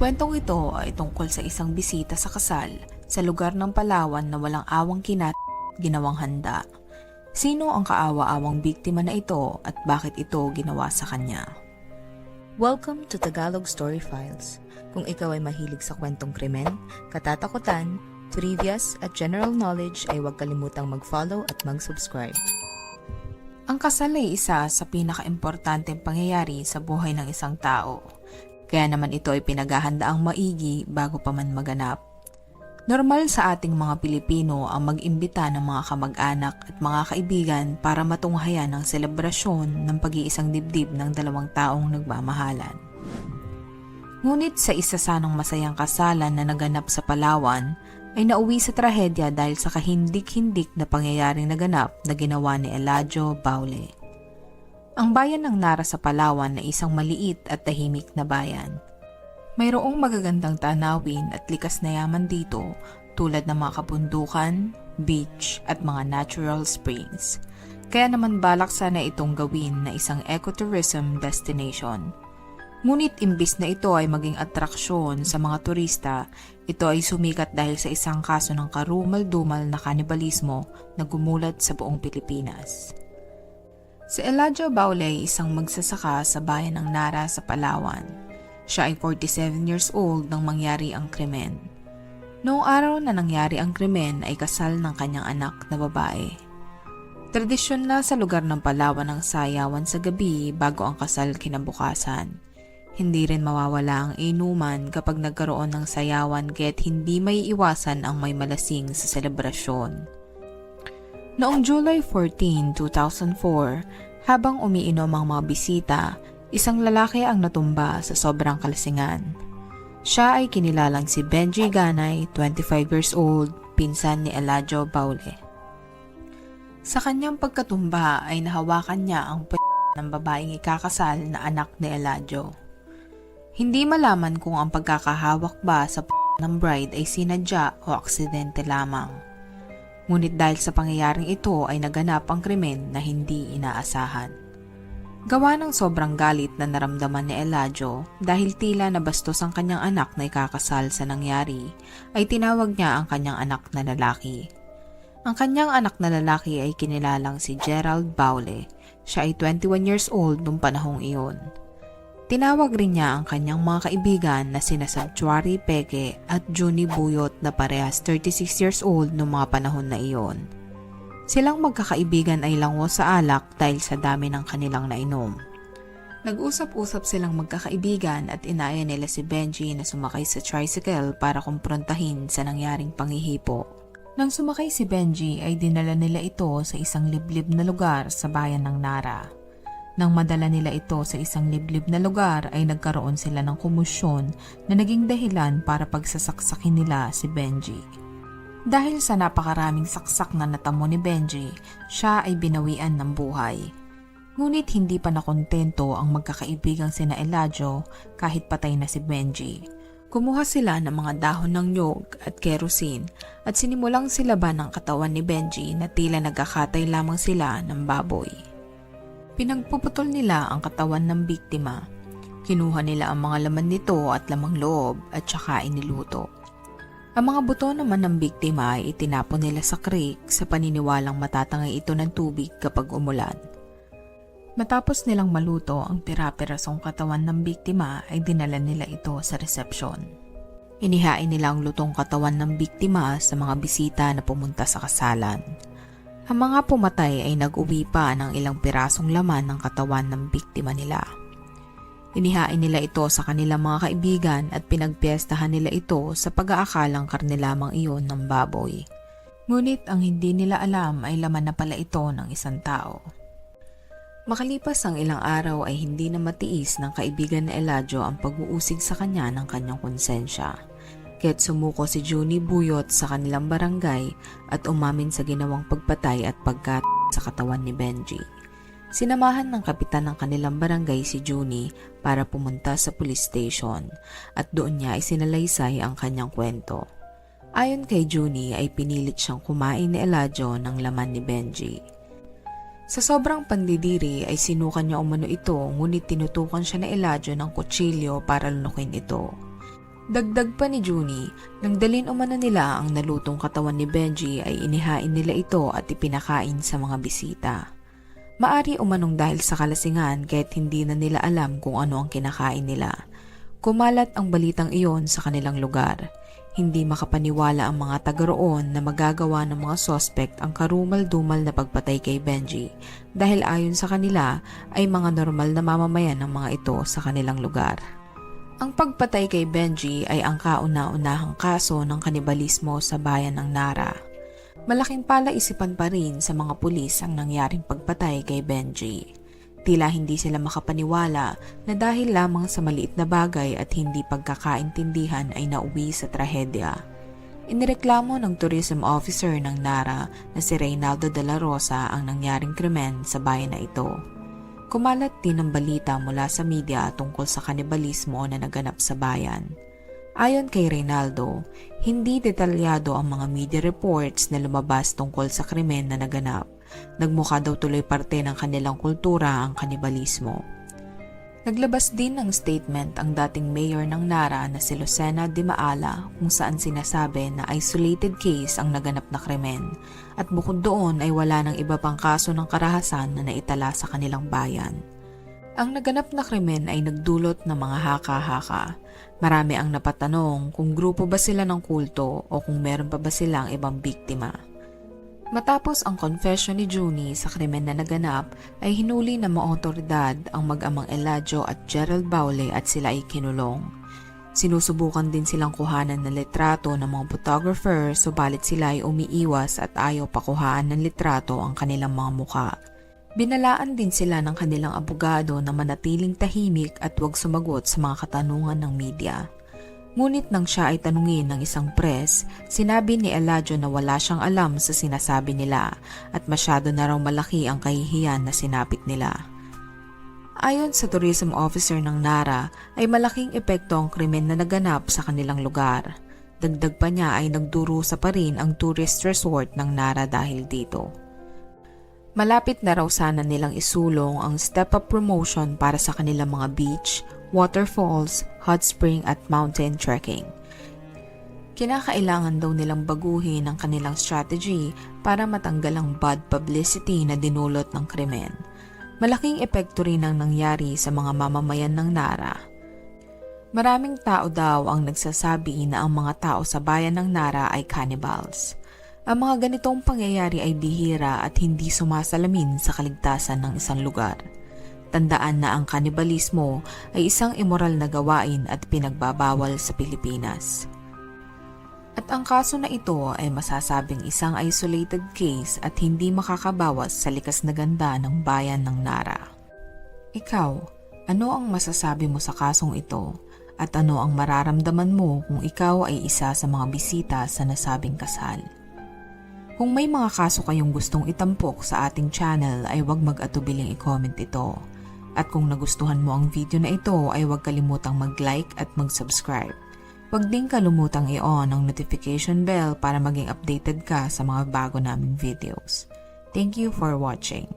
kwentong ito ay tungkol sa isang bisita sa kasal sa lugar ng Palawan na walang awang ginawang handa. Sino ang kaawa-awang biktima na ito at bakit ito ginawa sa kanya? Welcome to Tagalog Story Files. Kung ikaw ay mahilig sa kwentong krimen, katatakutan, trivias at general knowledge ay huwag kalimutang mag-follow at mag-subscribe. Ang kasal ay isa sa pinaka-importanteng pangyayari sa buhay ng isang tao. Kaya naman ito ay pinaghahandaang maigi bago pa man maganap. Normal sa ating mga Pilipino ang mag-imbita ng mga kamag-anak at mga kaibigan para matunghayan ang selebrasyon ng pag-iisang dibdib ng dalawang taong nagmamahalan. Ngunit sa isa sanang masayang kasalan na naganap sa Palawan, ay nauwi sa trahedya dahil sa kahindik-hindik na pangyayaring naganap na ginawa ni Eladio Baule. Ang bayan ng Nara sa Palawan ay isang maliit at tahimik na bayan. Mayroong magagandang tanawin at likas na yaman dito tulad ng mga kabundukan, beach at mga natural springs. Kaya naman balak sana itong gawin na isang ecotourism destination. Ngunit imbis na ito ay maging atraksyon sa mga turista, ito ay sumikat dahil sa isang kaso ng karumal-dumal na kanibalismo na gumulat sa buong Pilipinas. Si Eladio Baule ay isang magsasaka sa bayan ng Nara sa Palawan. Siya ay 47 years old nang mangyari ang krimen. Noong araw na nangyari ang krimen ay kasal ng kanyang anak na babae. Tradisyon na sa lugar ng Palawan ang sayawan sa gabi bago ang kasal kinabukasan. Hindi rin mawawala ang inuman kapag nagkaroon ng sayawan kaya't hindi may iwasan ang may malasing sa selebrasyon. Noong July 14, 2004, habang umiinom ang mga bisita, isang lalaki ang natumba sa sobrang kalasingan. Siya ay kinilalang si Benji Ganay, 25 years old, pinsan ni Eladio Baule. Sa kanyang pagkatumba ay nahawakan niya ang ng babaeng ikakasal na anak ni Eladio. Hindi malaman kung ang pagkakahawak ba sa ng bride ay sinadya o aksidente lamang. Ngunit dahil sa pangyayaring ito ay naganap ang krimen na hindi inaasahan. Gawa ng sobrang galit na naramdaman ni Eladio dahil tila nabastos ang kanyang anak na ikakasal sa nangyari, ay tinawag niya ang kanyang anak na lalaki. Ang kanyang anak na lalaki ay kinilalang si Gerald Baule. Siya ay 21 years old noong panahong iyon. Tinawag rin niya ang kanyang mga kaibigan na sina Sanctuary Peke at Junie Buyot na parehas 36 years old noong mga panahon na iyon. Silang magkakaibigan ay lango sa alak dahil sa dami ng kanilang nainom. Nag-usap-usap silang magkakaibigan at inaya nila si Benji na sumakay sa tricycle para kumprontahin sa nangyaring panghihipo. Nang sumakay si Benji ay dinala nila ito sa isang liblib na lugar sa bayan ng Nara. Nang madala nila ito sa isang liblib na lugar ay nagkaroon sila ng komosyon na naging dahilan para pagsasaksakin nila si Benji. Dahil sa napakaraming saksak na natamo ni Benji, siya ay binawian ng buhay. Ngunit hindi pa nakontento ang magkakaibigang sina Eladio kahit patay na si Benji. Kumuha sila ng mga dahon ng nyog at kerosene at sinimulang silaban ang katawan ni Benji na tila nagkakatay lamang sila ng baboy. Pinagpuputol nila ang katawan ng biktima. Kinuha nila ang mga laman nito at lamang loob at saka iniluto. Ang mga buto naman ng biktima ay itinapon nila sa creek sa paniniwalang matatangay ito ng tubig kapag umulan. Matapos nilang maluto ang pira-pirasong katawan ng biktima ay dinala nila ito sa resepsyon. Inihain nila ang lutong katawan ng biktima sa mga bisita na pumunta sa kasalan. Ang mga pumatay ay nag-uwi pa ng ilang pirasong laman ng katawan ng biktima nila. Inihain nila ito sa kanilang mga kaibigan at pinagpiestahan nila ito sa pag-aakalang karne lamang iyon ng baboy. Ngunit ang hindi nila alam ay laman na pala ito ng isang tao. Makalipas ang ilang araw ay hindi na matiis ng kaibigan na Eladio ang pag-uusig sa kanya ng kanyang konsensya. Kaya't sumuko si Junie Buyot sa kanilang barangay at umamin sa ginawang pagpatay at pagkat sa katawan ni Benji. Sinamahan ng kapitan ng kanilang barangay si Junie para pumunta sa police station at doon niya isinalaysay ang kanyang kwento. Ayon kay Junie ay pinilit siyang kumain ni Eladio ng laman ni Benji. Sa sobrang pandidiri ay sinukan niya umano ito ngunit tinutukan siya na Eladio ng kutsilyo para lunukin ito. Dagdag pa ni Junie, nang dalin umano nila ang nalutong katawan ni Benji ay inihain nila ito at ipinakain sa mga bisita. Maari umanong dahil sa kalasingan kahit hindi na nila alam kung ano ang kinakain nila. Kumalat ang balitang iyon sa kanilang lugar. Hindi makapaniwala ang mga taga roon na magagawa ng mga sospek ang karumal-dumal na pagpatay kay Benji dahil ayon sa kanila ay mga normal na mamamayan ng mga ito sa kanilang lugar. Ang pagpatay kay Benji ay ang kauna-unahang kaso ng kanibalismo sa bayan ng Nara. Malaking palaisipan pa rin sa mga pulis ang nangyaring pagpatay kay Benji. Tila hindi sila makapaniwala na dahil lamang sa maliit na bagay at hindi pagkakaintindihan ay nauwi sa trahedya. Inireklamo ng tourism officer ng Nara na si Reynaldo de la Rosa ang nangyaring krimen sa bayan na ito. Kumalat din ang balita mula sa media tungkol sa kanibalismo na naganap sa bayan. Ayon kay Reynaldo, hindi detalyado ang mga media reports na lumabas tungkol sa krimen na naganap. Nagmukha daw tuloy parte ng kanilang kultura ang kanibalismo. Naglabas din ng statement ang dating mayor ng Nara na si Lucena de Maala kung saan sinasabi na isolated case ang naganap na krimen at bukod doon ay wala ng iba pang kaso ng karahasan na naitala sa kanilang bayan. Ang naganap na krimen ay nagdulot ng mga haka-haka. Marami ang napatanong kung grupo ba sila ng kulto o kung meron pa ba silang ibang biktima. Matapos ang confession ni Junie sa krimen na naganap, ay hinuli ng mga otoridad ang mag-amang Eladio at Gerald Baule at sila ay kinulong. Sinusubukan din silang kuhanan ng litrato ng mga photographer subalit sila ay umiiwas at ayaw pakuhaan ng litrato ang kanilang mga muka. Binalaan din sila ng kanilang abogado na manatiling tahimik at huwag sumagot sa mga katanungan ng media. Ngunit nang siya ay tanungin ng isang press, sinabi ni Eladio na wala siyang alam sa sinasabi nila at masyado na raw malaki ang kahihiyan na sinapit nila. Ayon sa tourism officer ng Nara ay malaking epekto ang krimen na naganap sa kanilang lugar. Dagdag pa niya ay nagdurusa pa rin ang tourist resort ng Nara dahil dito. Malapit na raw sana nilang isulong ang step-up promotion para sa kanilang mga beach, waterfalls, hot spring at mountain trekking. Kinakailangan daw nilang baguhin ang kanilang strategy para matanggal ang bad publicity na dinulot ng krimen. Malaking epekto rin ang nangyari sa mga mamamayan ng Nara. Maraming tao daw ang nagsasabi na ang mga tao sa bayan ng Nara ay cannibals. Ang mga ganitong pangyayari ay bihira at hindi sumasalamin sa kaligtasan ng isang lugar. Tandaan na ang kanibalismo ay isang immoral na gawain at pinagbabawal sa Pilipinas. At ang kaso na ito ay masasabing isang isolated case at hindi makakabawas sa likas na ganda ng bayan ng Nara. Ikaw, ano ang masasabi mo sa kasong ito? At ano ang mararamdaman mo kung ikaw ay isa sa mga bisita sa nasabing kasal? Kung may mga kaso kayong gustong itampok sa ating channel ay huwag mag-atubiling i-comment ito. At kung nagustuhan mo ang video na ito ay huwag kalimutang mag-like at mag-subscribe. Huwag din kalimutang i-on ang notification bell para maging updated ka sa mga bago naming videos. Thank you for watching.